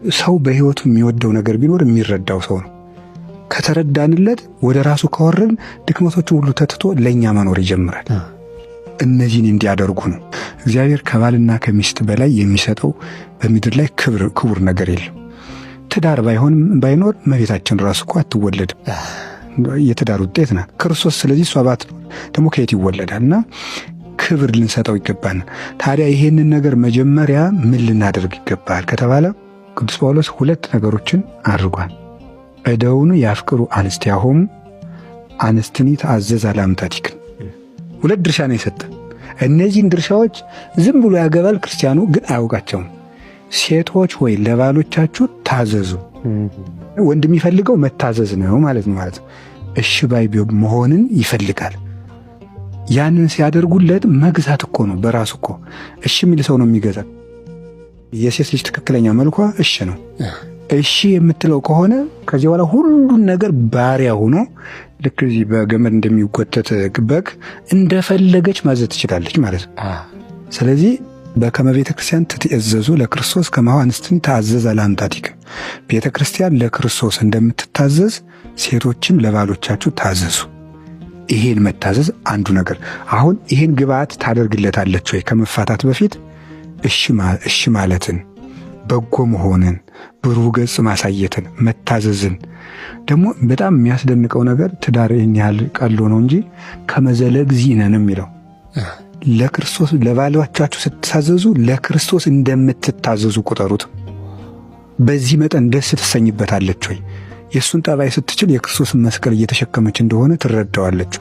ሰው በህይወቱ የሚወደው ነገር ቢኖር የሚረዳው ሰው ነው። ከተረዳንለት ወደ ራሱ ካወረን ድክመቶችን ሁሉ ተትቶ ለኛ መኖር ይጀምራል። እነዚህን እንዲያደርጉ ነው እግዚአብሔር ከባልና ከሚስት በላይ የሚሰጠው በምድር ላይ ክቡር ነገር የለም። ትዳር ባይኖር እመቤታችን ራሱ እኮ አትወለድም። የትዳር ውጤት ናት ክርስቶስ። ስለዚህ እሷ ባትኖር ደግሞ ከየት ይወለዳልና ክብር ልንሰጠው ይገባል። ታዲያ ይሄንን ነገር መጀመሪያ ምን ልናደርግ ይገባል ከተባለ ቅዱስ ጳውሎስ ሁለት ነገሮችን አድርጓል። እደውኑ ያፍቅሩ አንስቲያሆሙ አንስትኒ ተአዘዛ ላምታቲክ። ሁለት ድርሻ ነው የሰጠ። እነዚህን ድርሻዎች ዝም ብሎ ያገባል ክርስቲያኑ ግን አያውቃቸውም። ሴቶች ወይ ለባሎቻችሁ ታዘዙ። ወንድ የሚፈልገው መታዘዝ ነው ማለት ነው። እሺ ባይ መሆንን ይፈልጋል። ያንን ሲያደርጉለት መግዛት እኮ ነው በራሱ እኮ እሺ የሚል ሰው ነው የሚገዛ። የሴት ልጅ ትክክለኛ መልኳ እሺ ነው። እሺ የምትለው ከሆነ ከዚህ በኋላ ሁሉን ነገር ባሪያ ሆኖ ልክ እዚህ በገመድ እንደሚጎተት በግ እንደፈለገች ማዘዝ ትችላለች ማለት ነው። ስለዚህ በከመ ቤተ ክርስቲያን ትትእዘዙ ለክርስቶስ ከማሁ አንስትኒ ተአዘዛ ለአምጣቲከ፣ ቤተ ክርስቲያን ለክርስቶስ እንደምትታዘዝ ሴቶችም ለባሎቻችሁ ታዘዙ። ይሄን መታዘዝ አንዱ ነገር። አሁን ይሄን ግብአት ታደርግለታለች ወይ ከመፋታት በፊት? እሺ ማለትን፣ በጎ መሆንን፣ ብሩህ ገጽ ማሳየትን፣ መታዘዝን። ደግሞ በጣም የሚያስደንቀው ነገር ትዳር ይህን ያህል ቀሎ ነው እንጂ ከመዘለግ ዚነን የሚለው ለክርስቶስ ለባሎቻችሁ ስትታዘዙ ለክርስቶስ እንደምትታዘዙ ቁጠሩት። በዚህ መጠን ደስ ትሰኝበታለች ወይ? የእሱን ጠባይ ስትችል የክርስቶስን መስቀል እየተሸከመች እንደሆነ ትረዳዋለች።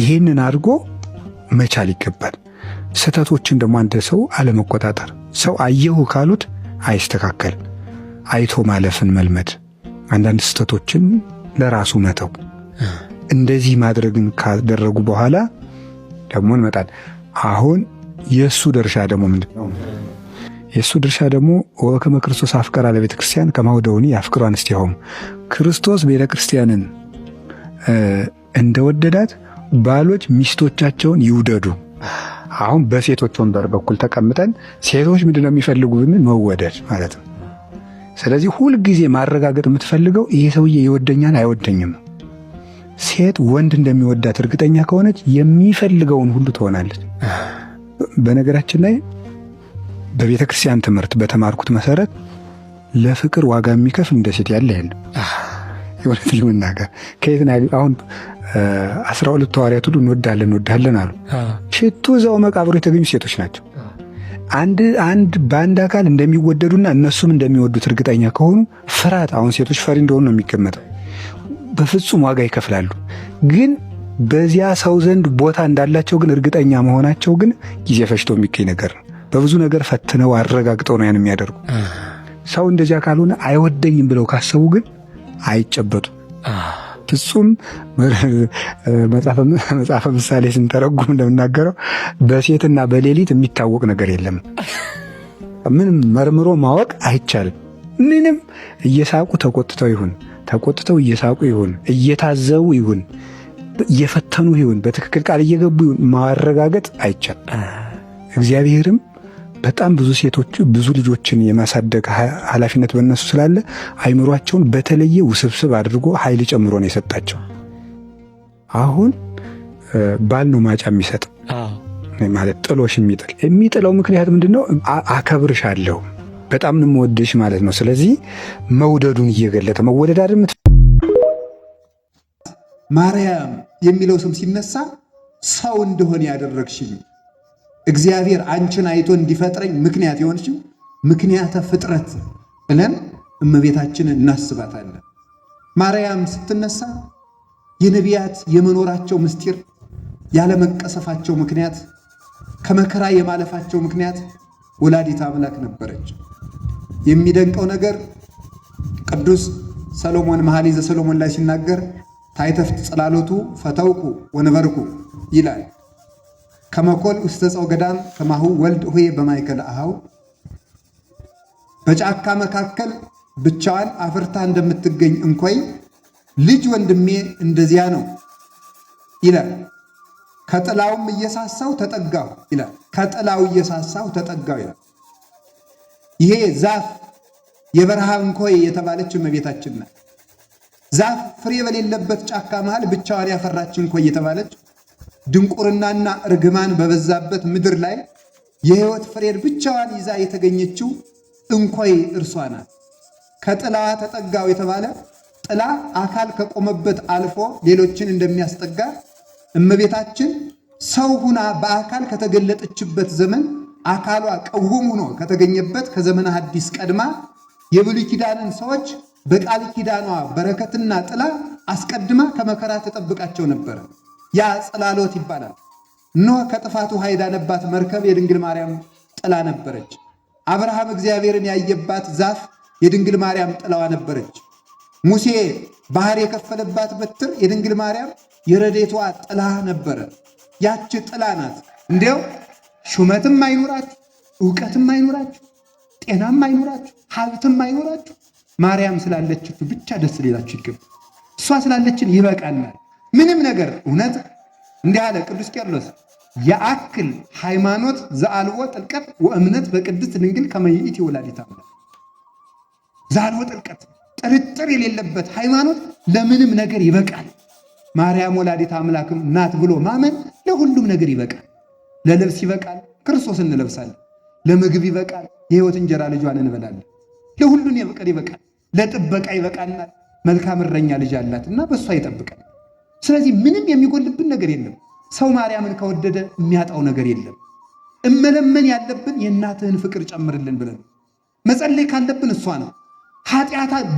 ይሄንን አድርጎ መቻል ይገባል። ስህተቶችን ደግሞ አንድ ሰው አለመቆጣጠር። ሰው አየሁ ካሉት አይስተካከል። አይቶ ማለፍን መልመድ፣ አንዳንድ ስህተቶችን ለራሱ መተው። እንደዚህ ማድረግን ካደረጉ በኋላ ደግሞ እንመጣል። አሁን የእሱ ድርሻ ደግሞ ምንድን ነው? የእሱ ድርሻ ደግሞ ወከመ ክርስቶስ አፍቀራ ለቤተ ክርስቲያን ከማሁ ደውኒ ያፍቅሩ አንስቲያሆሙ፣ ክርስቶስ ቤተ ክርስቲያንን እንደወደዳት ባሎች ሚስቶቻቸውን ይውደዱ። አሁን በሴቶች ወንበር በኩል ተቀምጠን ሴቶች ምንድን ነው የሚፈልጉት? መወደድ ማለት ነው። ስለዚህ ሁልጊዜ ማረጋገጥ የምትፈልገው ይሄ ሰውዬ ይወደኛል አይወደኝም። ሴት ወንድ እንደሚወዳት እርግጠኛ ከሆነች የሚፈልገውን ሁሉ ትሆናለች። በነገራችን ላይ በቤተ ክርስቲያን ትምህርት በተማርኩት መሰረት ለፍቅር ዋጋ የሚከፍል እንደ ሴት ያለ የለም። የእውነት ለመናገር ከየት ነው አሁን 12 ሐዋርያት ሁሉ እንወዳለን አሉ። ሽቱ እዛው መቃብሩ የተገኙ ሴቶች ናቸው። በአንድ አካል እንደሚወደዱና እነሱም እንደሚወዱት እርግጠኛ ከሆኑ ፍርሃት፣ አሁን ሴቶች ፈሪ እንደሆኑ ነው የሚገመተው። በፍጹም ዋጋ ይከፍላሉ። ግን በዚያ ሰው ዘንድ ቦታ እንዳላቸው ግን እርግጠኛ መሆናቸው ግን ጊዜ ፈጅቶ የሚገኝ ነገር ነው። በብዙ ነገር ፈትነው አረጋግጠው ነው ያን የሚያደርጉ። ሰው እንደዚያ ካልሆነ አይወደኝም ብለው ካሰቡ ግን አይጨበጡም። ፍጹም መጽሐፈ ምሳሌ ስንተረጉም እንደምናገረው በሴትና በሌሊት የሚታወቅ ነገር የለም። ምንም መርምሮ ማወቅ አይቻልም። ምንም እየሳቁ ተቆጥተው ይሁን ተቆጥተው እየሳቁ ይሁን እየታዘቡ ይሁን እየፈተኑ ይሁን በትክክል ቃል እየገቡ ይሁን ማረጋገጥ አይቻልም። እግዚአብሔርም በጣም ብዙ ልጆችን የማሳደግ ኃላፊነት በእነሱ ስላለ አይምሯቸውን በተለየ ውስብስብ አድርጎ ኃይል ጨምሮ ነው የሰጣቸው። አሁን ባል ነው ማጫ የሚሰጥ ማለት ጥሎሽ የሚጥለው ምክንያት ምንድነው? አከብርሻለሁ በጣም ነው የምወድሽ ማለት ነው። ስለዚህ መውደዱን እየገለጠ መወደድ አይደለም። ማርያም የሚለው ስም ሲነሳ ሰው እንደሆነ ያደረግሽኝ እግዚአብሔር አንቺን አይቶ እንዲፈጥረኝ ምክንያት የሆንሽው ምክንያተ ፍጥረት ብለን እመቤታችንን እናስባታለን። ማርያም ስትነሳ የነቢያት የመኖራቸው ምስጢር፣ ያለመቀሰፋቸው ምክንያት፣ ከመከራ የማለፋቸው ምክንያት ወላዲት አምላክ ነበረች። የሚደንቀው ነገር ቅዱስ ሰሎሞን መኃልየ ዘሰሎሞን ላይ ሲናገር ታይተፍት ጽላሎቱ ፈተውኩ ወነበርኩ ይላል። ከመኮል ውስተ ጸው ገዳም ከማሁ ወልድ ሆዬ በማይከል አሃው፣ በጫካ መካከል ብቻዋን አፍርታ እንደምትገኝ እንኮይ ልጅ ወንድሜ እንደዚያ ነው ይላል። ከጥላውም እየሳሳው ተጠጋው ይላል። ከጥላው እየሳሳው ተጠጋው ይላል። ይሄ ዛፍ የበረሃ እንኮይ የተባለች እመቤታችን ናት። ዛፍ ፍሬ በሌለበት ጫካ መሃል ብቻዋን ያፈራች እንኮይ የተባለች ድንቁርናና እርግማን በበዛበት ምድር ላይ የሕይወት ፍሬን ብቻዋን ይዛ የተገኘችው እንኮይ እርሷ ናት። ከጥላዋ ተጠጋው የተባለ ጥላ አካል ከቆመበት አልፎ ሌሎችን እንደሚያስጠጋ እመቤታችን ሰው ሁና በአካል ከተገለጠችበት ዘመን አካሏ ቀውም ሆኖ ከተገኘበት ከዘመነ ሐዲስ ቀድማ የብሉይ ኪዳንን ሰዎች በቃል ኪዳኗ በረከትና ጥላ አስቀድማ ከመከራ ተጠብቃቸው ነበር። ያ ጽላሎት ይባላል። ኖህ ከጥፋት ውሃ የዳነባት መርከብ የድንግል ማርያም ጥላ ነበረች። አብርሃም እግዚአብሔርን ያየባት ዛፍ የድንግል ማርያም ጥላዋ ነበረች። ሙሴ ባህር የከፈለባት በትር የድንግል ማርያም የረዴቷ ጥላ ነበረ። ያች ጥላ ናት። እንዲያው ሹመትም አይኖራችሁ፣ ዕውቀትም አይኖራችሁ፣ ጤናም አይኖራችሁ፣ ሀብትም አይኖራችሁ፣ ማርያም ስላለችችሁ ብቻ ደስ ሊላችሁ ይገባል። እሷ ስላለችን ይበቃናል። ምንም ነገር እውነት እንዲህ አለ ቅዱስ ቄርሎስ የአክል ሃይማኖት ዘአልቦ ጥልቀት ወእምነት በቅድስት ድንግል ከመ ይእቲ ወላዲተ አምላክ። ዘአልቦ ጥልቀት ጥርጥር የሌለበት ሃይማኖት ለምንም ነገር ይበቃል። ማርያም ወላዲተ አምላክም ናት ብሎ ማመን ለሁሉም ነገር ይበቃል። ለልብስ ይበቃል፣ ክርስቶስ እንለብሳለን። ለምግብ ይበቃል፣ የሕይወት እንጀራ ልጇን እንበላለን። ለሁሉን ይበቃል። ለጥበቃ ይበቃናል። መልካም እረኛ ልጅ አላትና በእሷ ይጠብቃል። ስለዚህ ምንም የሚጎልብን ነገር የለም። ሰው ማርያምን ከወደደ የሚያጣው ነገር የለም። እመለመን ያለብን የእናትህን ፍቅር ጨምርልን ብለን መጸለይ ካለብን እሷ ነው።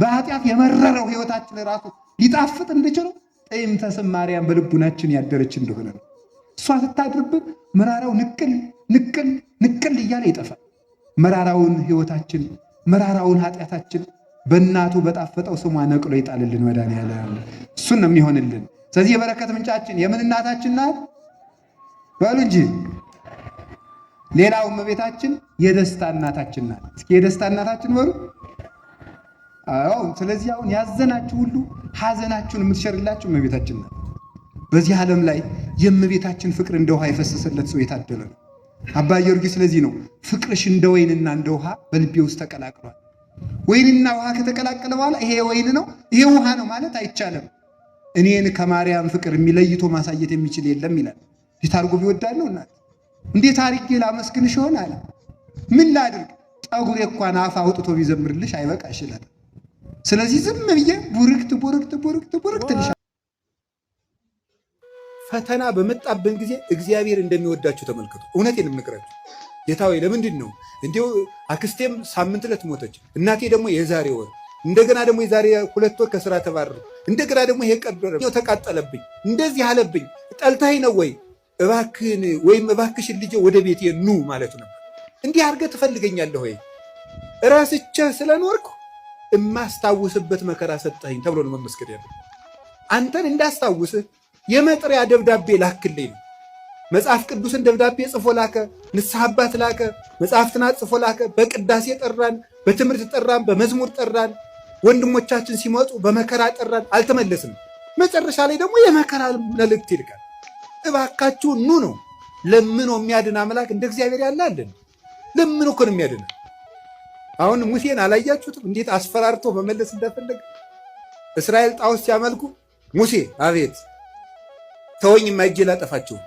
በኃጢአት የመረረው ሕይወታችን ራሱ ሊጣፍጥ እንድችለው ጥይምተ ስም ማርያም በልቡናችን ያደረች እንደሆነ ነው። እሷ ስታድርብን መራራው ንቅል እያለ ይጠፋል። መራራውን ሕይወታችን መራራውን ኃጢአታችን በእናቱ በጣፈጠው ስሟ ነቅሎ ይጣልልን መድኃኒዓለም። እሱን ነው የሚሆንልን። ስለዚህ የበረከት ምንጫችን የምን እናታችን ናት በሉ እንጂ። ሌላው እመቤታችን የደስታ እናታችን ናት። እስኪ የደስታ እናታችን በሉ። አዎ። ስለዚህ አሁን ያዘናችሁ ሁሉ ሐዘናችሁን የምትሸርላችሁ እመቤታችን ናት። በዚህ ዓለም ላይ የእመቤታችን ፍቅር እንደ ውሃ የፈሰሰለት ሰው የታደለ ነው። አባ ጊዮርጊስ ስለዚህ ነው ፍቅርሽ እንደ ወይንና እንደ ውሃ በልቤ ውስጥ ተቀላቅሏል። ወይንና ውሃ ከተቀላቀለ በኋላ ይሄ ወይን ነው ይሄ ውሃ ነው ማለት አይቻልም። እኔን ከማርያም ፍቅር የሚለይቶ ማሳየት የሚችል የለም ይላል። እንዴት አድርጎ ቢወዳል ነው እናት። እንዴት አድርጌ ላመስግንሽ ይሆን አለ። ምን ላድርግ ጠጉሬ እንኳን አፍ አውጥቶ ቢዘምርልሽ አይበቃሽ ይላል። ስለዚህ ዝም ብዬ ቡርክት ልሻ። ፈተና በመጣብን ጊዜ እግዚአብሔር እንደሚወዳችሁ ተመልከቱ። እውነቴን የምነግራችሁ ጌታ ሆይ ለምንድን ነው እንዲሁ አክስቴም ሳምንት ዕለት ሞተች፣ እናቴ ደግሞ የዛሬ ወር፣ እንደገና ደግሞ የዛሬ 2 ወር ከስራ ተባረሩ፣ እንደገና ደግሞ ይሄ ቀደረ ተቃጠለብኝ፣ እንደዚህ አለብኝ፣ ጠልታኝ ነው ወይ እባክህን ወይም እባክሽን ልጄ ወደ ቤቴ ኑ ማለት ነው። እንዲህ አድርገህ ትፈልገኛለህ ወይ ራስቼ ስለኖርኩ እማስታውስበት መከራ ሰጠኸኝ ተብሎ ነው መመስገን ያለው። አንተን እንዳስታውስህ የመጥሪያ ደብዳቤ ላክልኝ ነው። መጽሐፍ ቅዱስን ደብዳቤ ጽፎ ላከ፣ ንስሐ አባት ላከ፣ መጽሐፍትን ጽፎ ላከ። በቅዳሴ ጠራን፣ በትምህርት ጠራን፣ በመዝሙር ጠራን። ወንድሞቻችን ሲመጡ በመከራ ጠራን፣ አልተመለስንም። መጨረሻ ላይ ደግሞ የመከራ መልእክት ይልካል። እባካችሁ ኑ ነው። ለምኖ የሚያድን አምላክ እንደ እግዚአብሔር ያለ አለን? ለምኖ እኮ ነው የሚያድን። አሁን ሙሴን አላያችሁትም? እንዴት አስፈራርቶ መመለስ እንደፈለገ። እስራኤል ጣዖት ሲያመልኩ ሙሴ አቤት ተወኝ፣ የማይጄ ላጠፋቸው